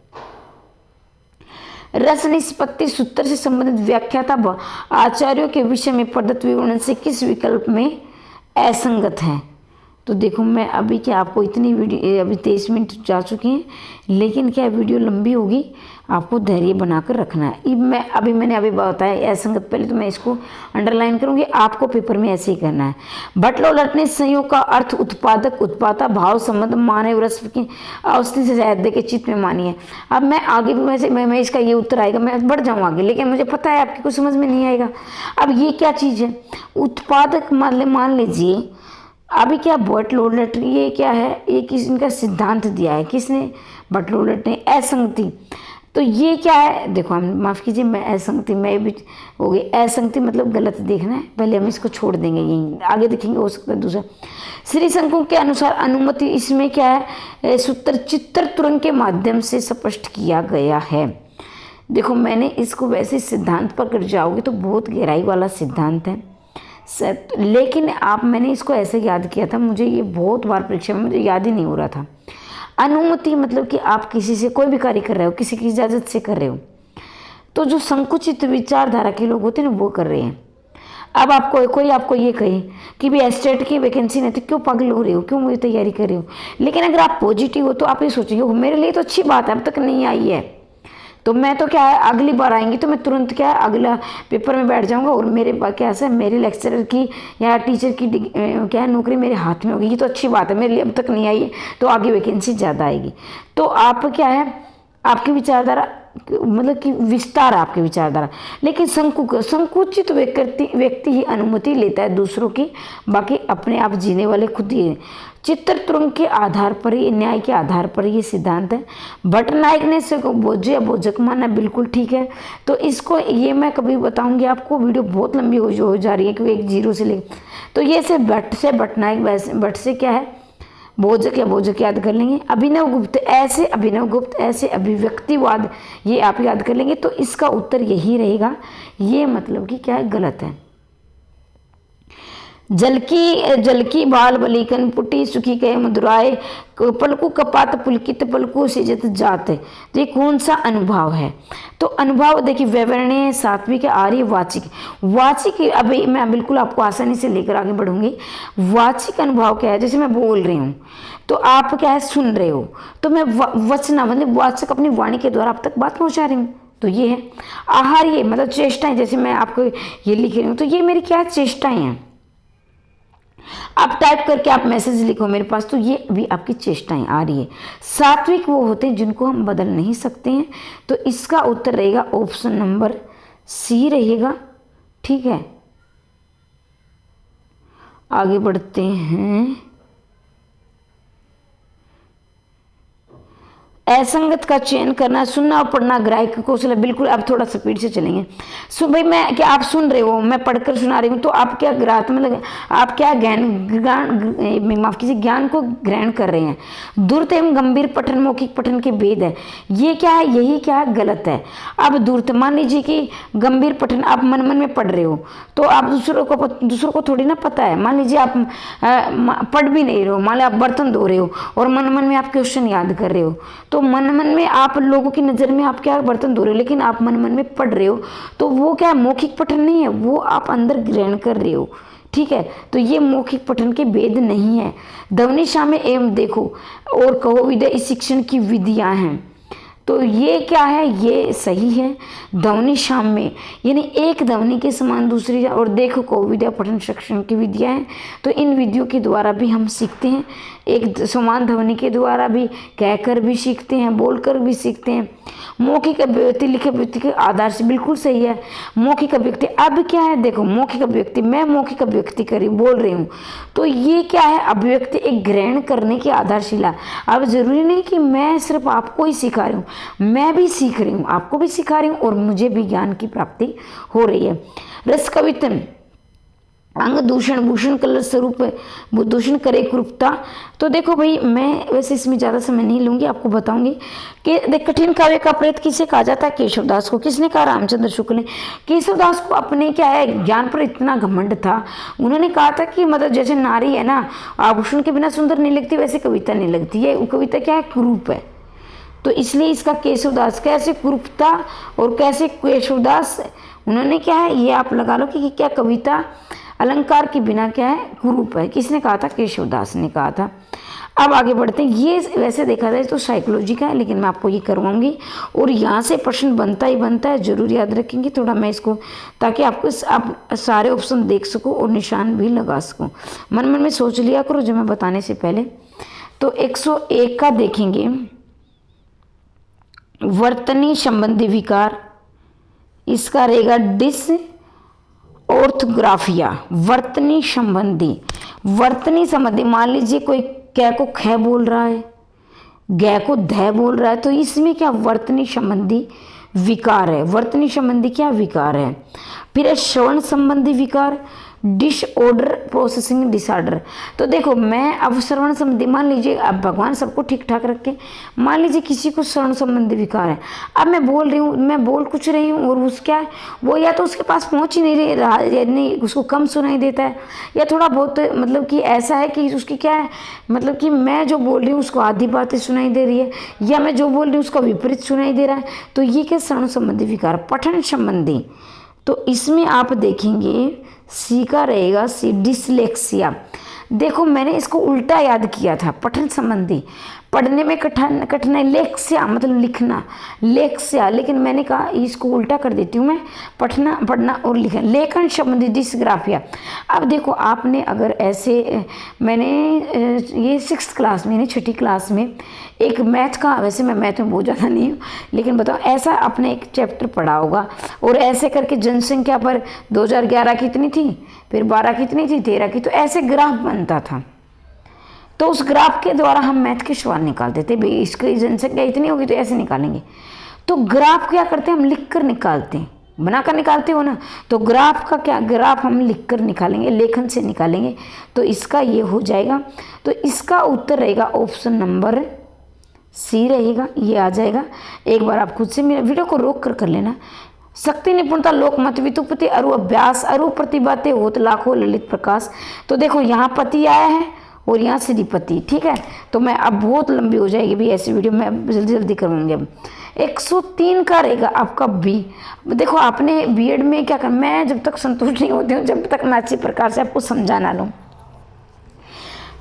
रस निष्पत्ति सूत्र से संबंधित व्याख्याता आचार्यों के विषय में प्रदत्त विवरण से किस विकल्प में असंगत है। तो देखो मैं अभी क्या आपको इतनी वीडियो, अभी 23 मिनट जा चुके हैं, लेकिन क्या वीडियो लंबी होगी, आपको धैर्य बनाकर रखना है। मैंने अभी बताया असंगत, पहले तो मैं इसको अंडरलाइन करूंगी, आपको पेपर में ऐसे ही करना है। भट्ट ने संयोग का अर्थ उत्पादक उत्पाता भाव संबंध मानव रस की अवस्थी से साहित्य के चित्त में मानी है। अब मैं आगे मैं इसका ये उत्तर आएगा, मैं बढ़ जाऊँ आगे, लेकिन मुझे पता है आपकी कुछ समझ में नहीं आएगा। अब ये क्या चीज़ है, उत्पादक मान लीजिए अभी क्या बर्टोल्ट, ये क्या है, एक इनका सिद्धांत दिया है, किसने, बर्टोल्ट ने, असंगति। तो ये क्या है, देखो हम माफ़ कीजिए मैं असंगति मैं भी हो गई, असंगति मतलब गलत देखना है, पहले हम इसको छोड़ देंगे, यहीं आगे देखेंगे, हो सकता है दूसरा। श्री शंकु के अनुसार अनुमति, इसमें क्या है, सूत्र चित्र तुरंग के माध्यम से स्पष्ट किया गया है। देखो मैंने इसको वैसे सिद्धांत पर कर जाओगे तो बहुत गहराई वाला सिद्धांत है, लेकिन मैंने इसको ऐसे याद किया था, मुझे ये बहुत बार परीक्षा में मुझे याद ही नहीं हो रहा था। अनुमति मतलब कि आप किसी से कोई भी कार्य कर रहे हो, किसी की इजाज़त से कर रहे हो, तो जो संकुचित विचारधारा के लोग होते हैं ना वो कर रहे हैं। अब आपको कोई आपको ये कहे कि भी एस्टेट की वैकेंसी नहीं, तो क्यों पागल हो रहे हो, क्यों मुझे तैयारी कर रहे हो। लेकिन अगर आप पॉजिटिव हो तो आप ये सोचेंगे मेरे लिए तो अच्छी बात है, अब तक नहीं आई है, तो मैं तो क्या है अगली बार आएंगी तो मैं तुरंत क्या है अगला पेपर में बैठ जाऊंगा, और मेरे पास क्या है मेरे लेक्चरर की या टीचर की क्या है नौकरी मेरे हाथ में होगी। ये तो अच्छी बात है, मेरे लिए अब तक नहीं आई है तो आगे वैकेंसी ज़्यादा आएगी। तो आप क्या है आपकी विचारधारा मतलब कि विस्तार आपकी विचारधारा। लेकिन संकुचित व्यक्ति ही अनुमति लेता है दूसरों की, बाकी अपने आप जीने वाले खुद ही। चित्र तुरंग के आधार पर ही, न्याय के आधार पर ये सिद्धांत है। भट्टनायक ने इसे बोझे या बोझक माना, बिल्कुल ठीक है। तो इसको ये मैं कभी बताऊंगी आपको, वीडियो बहुत लंबी हो जा रही है क्योंकि एक जीरो से लेकर, तो ये से भट्टनायक, वैसे भट्ट से क्या है बोझक या बोझक याद कर लेंगे। अभिनव गुप्त ऐसे, अभिनव गुप्त ऐसे, अभिव्यक्तिवाद ये आप याद कर लेंगे। तो इसका उत्तर यही रहेगा, ये मतलब कि क्या है गलत है। जलकी बाल बलिकन पुटी सुखी कहे मधुराए, पलकू कपात पुलकित पलकू सिजत जात। तो ये कौन सा अनुभाव है। तो अनुभाव देखिए व्यवरणीय, सात्विक, आर्य, वाचिक। वाचिक अभी मैं बिल्कुल आपको आसानी से लेकर आगे बढ़ूंगी। वाचिक अनुभाव क्या है, जैसे मैं बोल रही हूँ तो आप क्या है सुन रहे हो, तो मैं वचना मतलब वाचक अपनी वाणी के द्वारा आप तक बात पहुंचा रही हूँ, तो ये है। आहार्य मतलब चेष्टाएं, जैसे मैं आपको ये लिख रही हूँ तो ये मेरी क्या चेष्टाएं हैं। आप टाइप करके आप मैसेज लिखो मेरे पास, तो ये भी आपकी चेष्टाएं आ रही है। सात्विक वो होते हैं जिनको हम बदल नहीं सकते हैं, तो इसका उत्तर रहेगा ऑप्शन नंबर सी रहेगा। ठीक है, आगे बढ़ते हैं। असंगत का चयन करना, सुनना और पढ़ना ग्राहक कौशल। बिल्कुल अब थोड़ा स्पीड से चलेंगे। भाई मैं क्या आप सुन रहे हो, मैं पढ़कर सुना रही हूँ, तो आप क्या ग्राहक मतलब आप क्या माफ कीजिए ज्ञान को ग्रहण कर रहे हैं। दूरत एवं गंभीर पठन मौखिक पठन के भेद है, ये क्या है यही क्या है गलत है। अब दूरत मान लीजिए कि गंभीर पठन आप मन मन में पढ़ रहे हो, तो आप दूसरों को थोड़ी ना पता है। मान लीजिए आप पढ़ भी नहीं रहे हो, मान लीजिए आप बर्तन धो रहे हो और मन मन में आप क्वेश्चन याद कर रहे हो, तो मन मन में आप लोगों की नज़र में आप क्या बर्तन धो रहे हो, लेकिन आप मन मन में पढ़ रहे हो, तो वो क्या मौखिक पठन नहीं है, वो आप अंदर ग्रहण कर रहे हो। ठीक है, तो ये मौखिक पठन के भेद नहीं है। ध्वनि शामे एवं देखो और कहो विद्या इस शिक्षण की विधियां हैं, तो ये क्या है ये सही है। ध्वनि शाम्य यानी एक ध्वनि के समान दूसरी, और देखो को विद्या पठन शिक्षण की विधियां हैं, तो इन विधियों के द्वारा भी हम सीखते हैं। एक समान ध्वनि के द्वारा भी कहकर भी सीखते हैं, बोलकर भी सीखते हैं। मौखिक अभिव्यक्ति लिखित अभिव्यक्ति के आधार से बिल्कुल सही है। मौखिक अभिव्यक्ति अब क्या है देखो, मौखिक अभिव्यक्ति मैं मौखिक अभिव्यक्ति करी बोल रही हूँ, तो ये क्या है अभिव्यक्ति एक ग्रहण करने की आधारशिला। अब जरूरी नहीं कि मैं सिर्फ आपको ही सिखा रही हूँ, मैं भी सीख रही हूँ, आपको भी सिखा रही हूँ, और मुझे भी ज्ञान की प्राप्ति हो रही है। रस कवितन अंग दूषण भूषण कलर स्वरूप दूषण करे कुरूपता। तो देखो भाई मैं वैसे इसमें ज़्यादा समय नहीं लूंगी, आपको बताऊंगी कि देख कठिन काव्य का प्रेत किसे कहा जाता है, केशवदास को। किसने कहा, रामचंद्र शुक्ल ने। केशवदास को अपने क्या है ज्ञान पर इतना घमंड था, उन्होंने कहा था कि मतलब जैसे नारी है ना आभूषण के बिना सुंदर नहीं लगती, वैसे कविता नहीं लगती है। कविता क्या है कुरूप है, तो इसलिए इसका केशवदास कैसे कुरूपता और कैसे केशवदास, उन्होंने क्या है ये आप लगा लो कि क्या कविता अलंकार के बिना क्या है कुरूप है। किसने कहा था, केशवदास ने कहा था। अब आगे बढ़ते हैं। ये वैसे देखा जाए तो साइकोलॉजी का है, लेकिन मैं आपको ये करवाऊंगी और यहाँ से प्रश्न बनता ही बनता है, जरूर याद रखेंगे थोड़ा मैं इसको, ताकि आपको आप सारे ऑप्शन देख सको और निशान भी लगा सको। मन मन में सोच लिया करो जो मैं बताने से पहले। तो 101 का देखेंगे, वर्तनी संबंधी विकार, इसका रहेगा डिस ऑर्थोग्राफिया। वर्तनी संबंधी मान लीजिए कोई कै को ख बोल रहा है, गै को ध बोल रहा है, तो इसमें क्या वर्तनी संबंधी विकार है। वर्तनी संबंधी क्या विकार है। फिर श्रवण संबंधी विकार, डिसऑर्डर प्रोसेसिंग डिसऑर्डर। तो देखो मैं अब श्रवण संबंधी, मान लीजिए अब भगवान सबको ठीक ठाक रखे, मान लीजिए किसी को श्रवण संबंधी विकार है। अब मैं बोल रही हूँ, मैं बोल कुछ रही हूँ और उस क्या है वो या तो उसके पास पहुँच ही नहीं रहा, या नहीं उसको कम सुनाई देता है, या थोड़ा बहुत मतलब कि ऐसा है कि उसकी क्या है मतलब कि मैं जो बोल रही हूँ उसको आधी बातें सुनाई दे रही है, या मैं जो बोल रही हूँ उसका विपरीत सुनाई दे रहा है। तो ये क्या श्रवण संबंधी विकार। पठन संबंधी, तो इसमें आप देखेंगे सी का रहेगा सी, डिसलेक्सिया। देखो मैंने इसको उल्टा याद किया था, पठन संबंधी, पढ़ने में कठिनाई, लेक्सिया मतलब लिखना, लेक्सिया, लेकिन मैंने कहा इसको उल्टा कर देती हूँ मैं, पढ़ना और लिखना, लेखन संबंधी डिस्ग्राफिया। अब देखो आपने अगर ऐसे, मैंने ये 6th क्लास में यानी 6ठी क्लास में एक मैथ का, वैसे मैं मैथ में बहुत ज़्यादा नहीं हूँ, लेकिन बताओ ऐसा आपने एक चैप्टर पढ़ा होगा, और ऐसे करके जनसंख्या पर 2011 कितनी थी, फिर 12 कितनी थी, 13 की, तो ऐसे ग्राफ बनता था। तो उस ग्राफ के द्वारा हम मैथ के सवाल निकालते थे, भाई इसकी जनसंख्या इतनी होगी तो ऐसे निकालेंगे। तो ग्राफ क्या करते हैं हम, लिख कर निकालते हैं, बनाकर निकालते हो ना, तो ग्राफ का क्या, ग्राफ हम लिख कर निकालेंगे, लेखन से निकालेंगे। तो इसका ये हो जाएगा, तो इसका उत्तर रहेगा ऑप्शन नंबर सी रहेगा, ये आ जाएगा। एक बार आप खुद से मेरे वीडियो को रोक कर लेना। शक्ति निपुणता लोकमत वितुपति अरु अभ्यास अरु प्रतिभाते होत लाखों ललित प्रकाश। तो देखो यहाँ पति आया है और यहाँ श्रीपति, ठीक है। तो मैं अब बहुत लंबी हो जाएगी भी ऐसी वीडियो, मैं जल्दी जल्दी करूँगी। अब 103 का रहेगा आपका बी। देखो आपने बीएड में क्या करना, मैं जब तक संतुष्ट नहीं होती हूँ जब तक मैं अच्छी प्रकार से आपको समझा ना लूँ।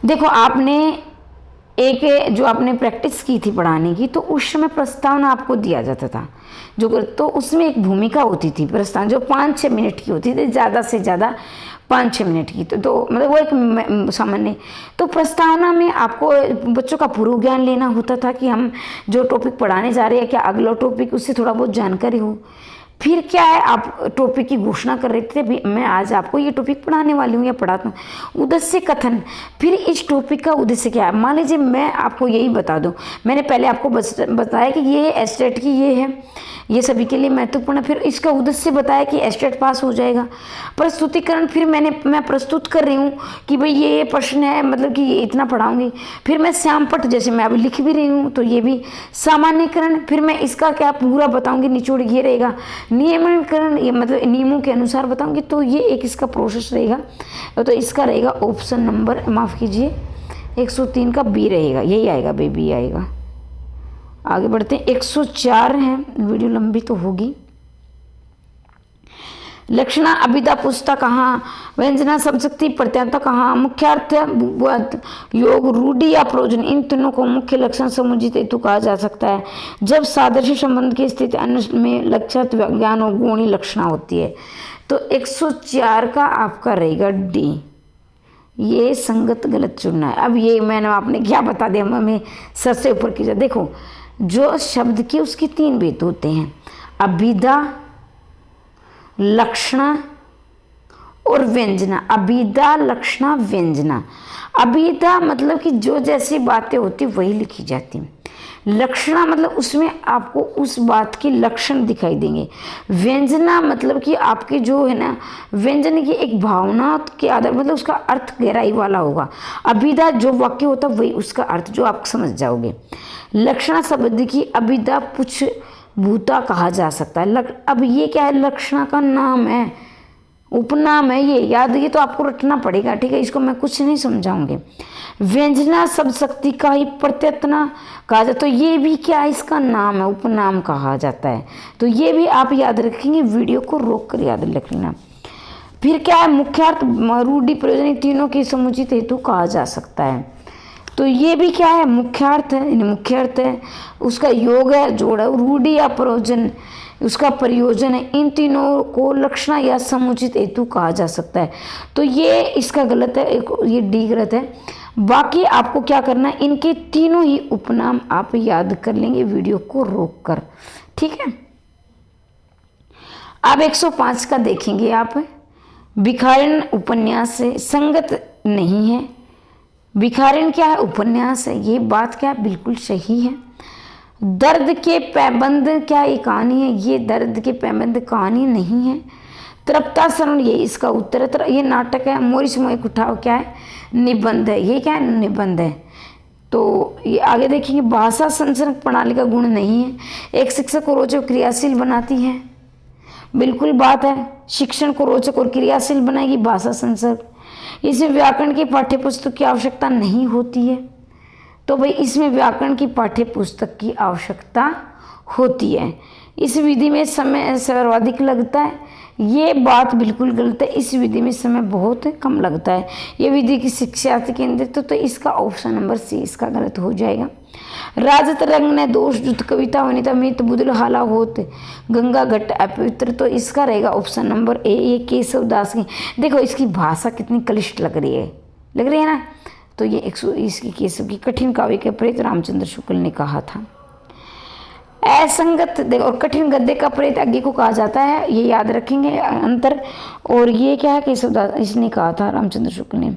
देखो आपने एक जो आपने प्रैक्टिस की थी पढ़ाने की, तो उस समय प्रस्तावना आपको दिया जाता था जो, तो उसमें एक भूमिका होती थी प्रस्तावना जो 5-6 मिनट की होती थी, ज़्यादा से ज़्यादा 5-6 मिनट की। तो मतलब वो एक सामान्य, तो प्रस्तावना में आपको बच्चों का पूर्व ज्ञान लेना होता था कि हम जो टॉपिक पढ़ाने जा रहे हैं क्या अगला टॉपिक उससे थोड़ा बहुत जानकारी हो। फिर क्या है, आप टॉपिक की घोषणा कर रहे थे, भी मैं आज आपको ये टॉपिक पढ़ाने वाली हूँ या पढ़ाता हूँ। उद्देश्य कथन, फिर इस टॉपिक का उद्देश्य क्या है। मान लीजिए मैं आपको यही बता दूँ, मैंने पहले आपको बताया कि ये एस्टेट की ये है, ये सभी के लिए महत्वपूर्ण है। फिर इसका उद्देश्य बताया कि एस्टेट पास हो जाएगा। प्रस्तुतिकरण, फिर मैं प्रस्तुत कर रही हूँ कि भाई ये प्रश्न है, मतलब कि ये इतना पढ़ाऊंगी। फिर मैं श्यामपट्ट, जैसे मैं अभी लिख भी रही हूँ, तो ये भी सामान्यकरण। फिर मैं इसका क्या पूरा बताऊंगी, निचोड़ ये रहेगा। नियमनकरण, ये मतलब नियमों के अनुसार बताऊंगी। तो ये एक इसका प्रोसेस रहेगा। तो इसका रहेगा ऑप्शन नंबर, माफ़ कीजिए 103 का बी रहेगा, यही आएगा, बी आएगा। आगे बढ़ते हैं, 104 है, वीडियो लंबी तो होगी। लक्षणा अभिधा पुस्तक कहाँ, व्यंजना शब्दशक्ति प्रत्यात्ता कहाँ, मुख्यार्थ योग रूढ़ि या प्रयोजन, इन तीनों को मुख्य लक्षण समुचित हेतु कहा जा सकता है जब सादृश्य संबंध की स्थिति अन्य में लक्षित ज्ञान और गुणी लक्षणा होती है। तो 104 का आपका रहेगा डी, ये संगत गलत चुनना है। अब ये मैंने आपने क्या बता दिया, हमें सर से ऊपर की जाए। देखो जो शब्द की उसकी 3 भेद होते हैं, अभिधा, लक्षणा और व्यंजना। अभिधा, लक्षणा, व्यंजना। अभिधा मतलब कि जो जैसी बातें होती वही लिखी जाती। लक्षणा मतलब उसमें आपको उस बात के लक्षण दिखाई देंगे। व्यंजना मतलब कि आपके जो है ना, व्यंजन की एक भावना के आधार, मतलब उसका अर्थ गहराई वाला होगा। अभिधा जो वाक्य होता वही उसका अर्थ जो आप समझ जाओगे। लक्षणा शब्द की अभिधा पुच्छ भूता कहा जा सकता है। अब ये क्या है, लक्षणा का नाम है, उपनाम है, ये याद, ये तो आपको रटना पड़ेगा, ठीक है, इसको मैं कुछ नहीं समझाऊंगी। व्यंजना शब्द शक्ति का ही प्रत्यतना कहा जाता, तो ये भी क्या है, इसका नाम है, उपनाम कहा जाता है। तो ये भी आप याद रखेंगे, वीडियो को रोक कर याद रखना। फिर क्या है, मुख्यार्थ रूढ़ि प्रयोजन, तीनों के समुचित हेतु कहा जा सकता है। तो ये भी क्या है, मुख्यार्थ है, मुख्य अर्थ है, उसका योग है, जोड़ है, रूढ़ि या प्रयोजन उसका प्रयोजन है। इन तीनों को लक्षण या समुचित हेतु कहा जा सकता है। तो ये इसका गलत है, ये डी गलत है। बाकी आपको क्या करना है, इनके तीनों ही उपनाम आप याद कर लेंगे वीडियो को रोक कर, ठीक है। अब 105 का देखेंगे आप। भिखारिण उपन्यास से संगत नहीं है। भिखारिण क्या है, उपन्यास है, ये बात क्या बिल्कुल सही है। दर्द के पैबंद क्या ये कहानी है, ये दर्द के पैबंद कहानी नहीं है। तृप्ता शरण ये इसका उत्तर है, ये नाटक है। मोरिस मोहिक उठाओ क्या है, निबंध है, ये क्या है, निबंध है। तो ये आगे देखेंगे, भाषा संचरण प्रणाली का गुण नहीं है। एक शिक्षक को रोचक क्रियाशील बनाती है, बिल्कुल बात है, शिक्षण को रोचक और क्रियाशील बनाएगी भाषा संचरण। इसमें व्याकरण की पाठ्यपुस्तक की आवश्यकता नहीं होती है। तो भाई इसमें व्याकरण की पाठ्यपुस्तक की आवश्यकता होती है। इस विधि में समय सर्वाधिक लगता है, ये बात बिल्कुल गलत है। इस विधि में समय बहुत कम लगता है। ये विधि की शिक्षार्थी केंद्रित तो इसका ऑप्शन नंबर सी इसका गलत हो जाएगा। राजत रंग ने दोष जुत कविता वनिता मित बुदल हाला होत गंगा घट अपवित्र, तो इसका रहेगा ऑप्शन नंबर ए। ये केशव दास की, देखो इसकी भाषा कितनी क्लिष्ट लग रही है ना। तो ये 120 की केशव की कठिन काव्य के प्रेत रामचंद्र शुक्ल ने कहा था। असंगत देखो, और कठिन गद्य का प्रेत आगे को कहा जाता है, ये याद रखेंगे अंतर। और ये क्या है, केशवदास इसने कहा था रामचंद्र शुक्ल ने।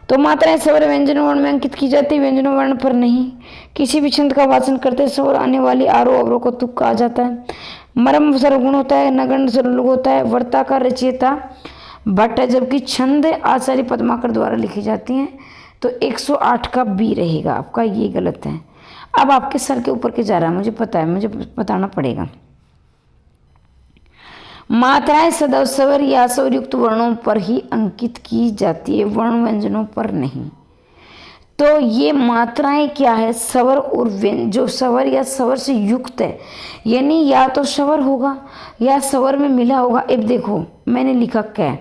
तो मात्राएं स्वर व्यंजन वर्ण में अंकित की जाती है, व्यंजन वर्ण पर नहीं। किसी भी छंद का वाचन करते स्वर आने वाली आरोह अवरोह को तुक कहा जाता है। मर्म सर्वगुण होता है, नगण्य सर्वलोक होता है, वर्ता का रचयिता भट्ट है, जबकि छंद आचार्य पद्माकर द्वारा लिखी जाती हैं। तो 108 का बी रहेगा आपका, ये गलत है। अब आपके सर के ऊपर के जा रहा है, मुझे पता है, मुझे बताना पड़ेगा। मात्राएं सदैव स्वर या स्वर युक्त वर्णों पर ही अंकित की जाती है, वर्ण व्यंजनों पर नहीं। तो ये मात्राएं क्या है, स्वर और व्यंजन, जो स्वर या स्वर से युक्त है, यानी या तो स्वर होगा या स्वर में मिला होगा। अब देखो मैंने लिखा कै,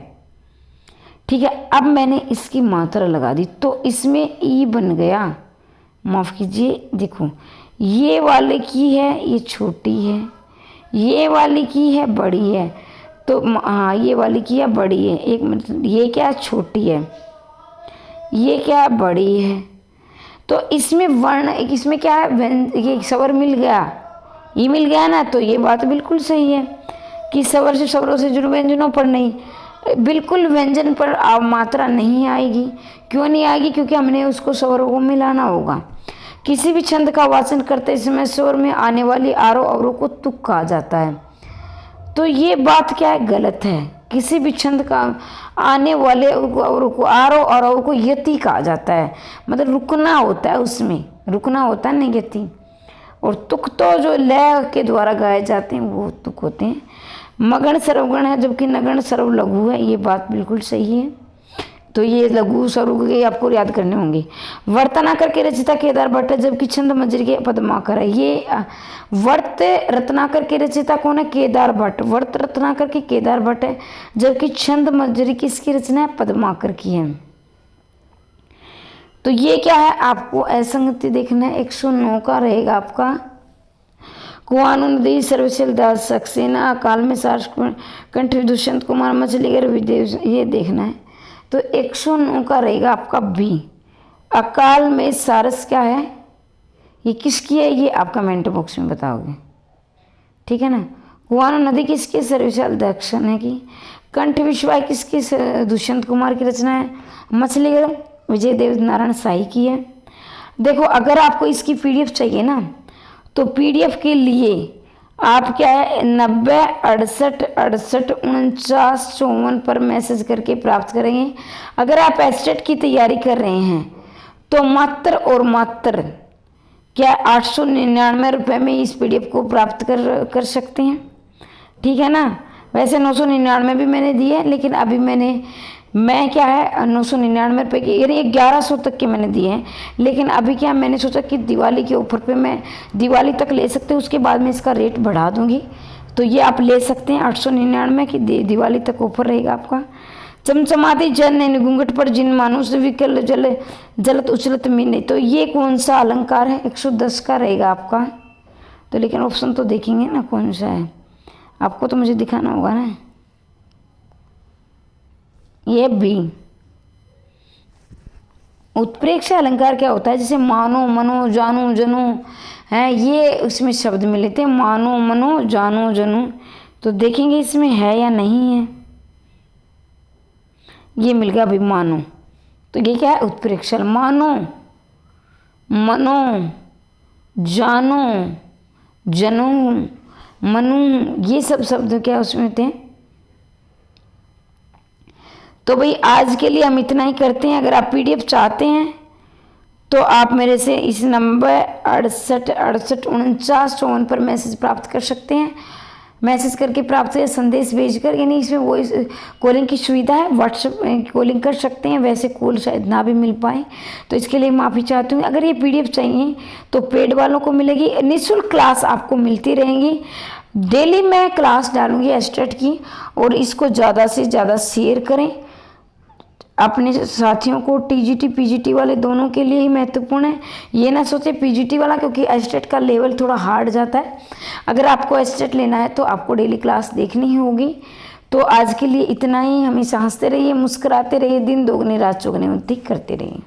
ठीक है, अब मैंने इसकी मात्रा लगा दी तो इसमें ई बन गया, माफ़ कीजिए, देखो ये वाले की है ये छोटी है, ये वाली की है बड़ी है, तो हाँ ये वाली की है बड़ी है, एक मिनट, ये क्या छोटी है, ये क्या बड़ी है। तो इसमें वर्ण, इसमें क्या है, ये स्वर मिल गया, ये मिल गया ना, तो ये बात बिल्कुल सही है कि स्वर से स्वरों से जुड़े व्यंजनों पर नहीं, बिल्कुल व्यंजन पर मात्रा नहीं आएगी। क्यों नहीं आएगी, क्योंकि हमने उसको स्वरों को मिलाना होगा। किसी भी छंद का वाचन करते समय स्वर में आने वाली आरोह अवरोह को तुक कहा जाता है। तो ये बात क्या है, गलत है। किसी भी छंद का आने वाले अवरोह को, आरोह और अवरोह को यति कहा जाता है, मतलब रुकना होता है, उसमें रुकना होता है नहीं यति। और तुक तो जो लय के द्वारा गाए जाते हैं वो तुक होते हैं। मगण सर्वगण है जबकि नगण सर्व लघु है, ये बात बिल्कुल सही है। तो ये लघु सर्व के आपको याद करने होंगे। वर्तनाकर के रचिता केदार भट्ट है जबकि छंद मजरी के पद्माकर है। ये वर्त रत्नाकर के रचिता कौन है, केदार भट्ट। वर्त रत्नाकर के केदार भट्ट है जबकि छंद मजरी किसकी रचना है, पद्माकर की है। तो ये क्या है, आपको असंगति देखना है। 109 का रहेगा आपका। कुआनो नदी सर्वशील दास सक्सेना काल में सार्स कंठ दुष्यंत कुमार मछलीगर विदेश, ये देखना है। तो 109 का रहेगा आपका बी। अकाल में सारस क्या है, ये किसकी है, ये आप कमेंट बॉक्स में बताओगे, ठीक है ना। कुआनो नदी किसकी, सर्वशील दक्षिण है की। कंठ विश्वाय किसकी, दुष्यंत कुमार की रचना है। मछलीगर विजय देव नारायण शाही की है। देखो अगर आपको इसकी PDF चाहिए ना, तो PDF के लिए आप क्या है 90 68 68 49 54 पर मैसेज करके प्राप्त करेंगे। अगर आप एस्टेट की तैयारी कर रहे हैं तो मात्र और मात्र क्या 899 रुपये में इस PDF को प्राप्त कर सकते हैं, ठीक है ना। वैसे 999 भी मैंने दिए है, लेकिन अभी मैं क्या है 999 रुपये की, यानी 1100 तक के मैंने दिए हैं। लेकिन अभी क्या मैंने सोचा कि दिवाली के ऑफर पे मैं दिवाली तक ले सकते हैं, उसके बाद में इसका रेट बढ़ा दूंगी। तो ये आप ले सकते हैं 899 की, दिवाली तक ऑफर रहेगा आपका। चमचमाती जन घूंघट पर जिन मानुष विकल जलत उछलत मीने, तो ये कौन सा अलंकार है, 110 का रहेगा आपका। तो लेकिन ऑप्शन तो देखेंगे ना कौन सा है, आपको तो मुझे दिखाना होगा ना। ये बी। उत्प्रेक्ष अलंकार क्या होता है, जैसे मानो मनो जानो जनो है, ये उसमें शब्द मिले थे, मानो मनो जानो जनो। तो देखेंगे इसमें है या नहीं है, ये मिल गया अभी मानो। तो ये क्या है, उत्प्रेक्ष। मानो मनो जानो जनो मनु, ये सब शब्द क्या उसमें थे। तो भाई आज के लिए हम इतना ही करते हैं। अगर आप PDF चाहते हैं तो आप मेरे से इस नंबर 68 68 49 54 पर मैसेज प्राप्त कर सकते हैं। मैसेज करके प्राप्त या संदेश भेजकर, यानी इसमें वॉइस कॉलिंग की सुविधा है, व्हाट्सएप कॉलिंग कर सकते हैं। वैसे कॉल शायद ना भी मिल पाए, तो इसके लिए माफ़ी चाहती हूँ। अगर ये PDF चाहिए तो पेड वालों को मिलेगी, निःशुल्क क्लास आपको मिलती रहेंगी। डेली मैं क्लास डालूंगी एस्टेट की, और इसको ज़्यादा से ज़्यादा शेयर करें अपने साथियों को। टीजीटी पीजीटी वाले दोनों के लिए ही महत्वपूर्ण है, ये ना सोचे पीजीटी वाला, क्योंकि एस्टेट का लेवल थोड़ा हार्ड जाता है। अगर आपको एस्टेट लेना है तो आपको डेली क्लास देखनी ही होगी। तो आज के लिए इतना ही। हमेशा हंसते रहिए, मुस्कुराते रहिए, दिन दोगुनी रात चौगुनी उन्नति करते रहिए।